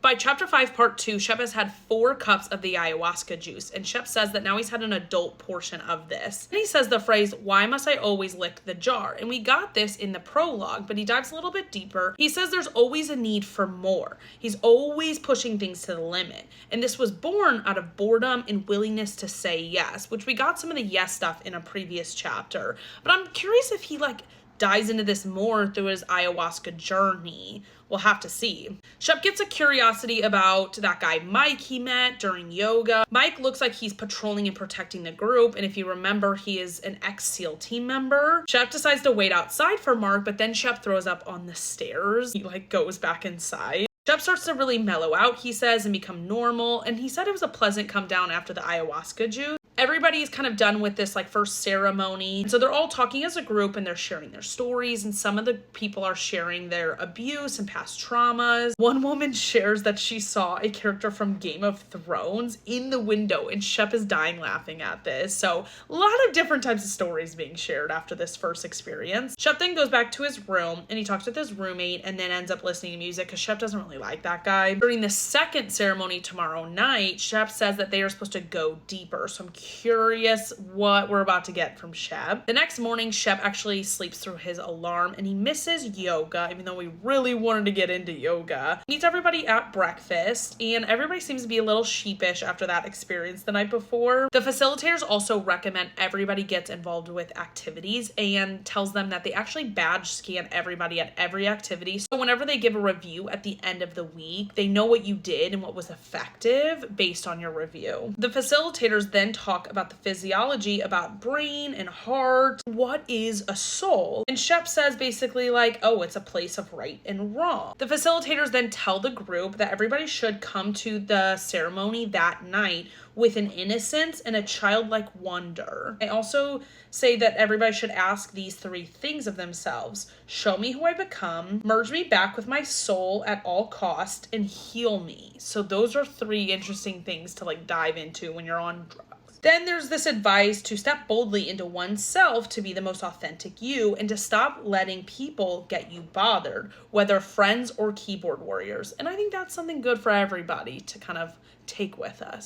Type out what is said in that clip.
By chapter 5, part 2, Shep has had 4 cups of the ayahuasca juice, and Shep says that now he's had an adult portion of this. And he says the phrase, "Why must I always lick the jar?" And we got this in the prologue, but he dives a little bit deeper. He says there's always a need for more. He's always pushing things to the limit. And this was born out of boredom and willingness to say yes, which we got some of the yes stuff in a previous chapter. But I'm curious if he dives into this more through his ayahuasca journey. We'll have to see. Shep gets a curiosity about that guy Mike he met during yoga. Mike looks like he's patrolling and protecting the group, and if you remember, he is an ex-SEAL team member. Shep decides to wait outside for Mark, but then Shep throws up on the stairs. He goes back inside. Shep starts to really mellow out, he says, and become normal, and he said it was a pleasant come down after the ayahuasca juice. Everybody's kind of done with this first ceremony. And so they're all talking as a group and they're sharing their stories, and some of the people are sharing their abuse and past traumas. One woman shares that she saw a character from Game of Thrones in the window, and Shep is dying laughing at this. So a lot of different types of stories being shared after this first experience. Shep then goes back to his room and he talks with his roommate and then ends up listening to music because Shep doesn't really like that guy. During the second ceremony tomorrow night, Shep says that they are supposed to go deeper. So I'm curious what we're about to get from Shep. The next morning, Shep actually sleeps through his alarm and he misses yoga, even though we really wanted to get into yoga. He meets everybody at breakfast and everybody seems to be a little sheepish after that experience the night before. The facilitators also recommend everybody gets involved with activities and tells them that they actually badge scan everybody at every activity. So whenever they give a review at the end of the week, they know what you did and what was effective based on your review. The facilitators then talk about the physiology, about brain and heart. What is a soul? And Shep says basically oh, it's a place of right and wrong. The facilitators then tell the group that everybody should come to the ceremony that night with an innocence and a childlike wonder. They also say that everybody should ask these 3 things of themselves: show me who I become, merge me back with my soul at all cost, and heal me. So those are 3 interesting things to dive into when you're on drugs. Then there's this advice to step boldly into oneself to be the most authentic you and to stop letting people get you bothered, whether friends or keyboard warriors. And I think that's something good for everybody to kind of take with us.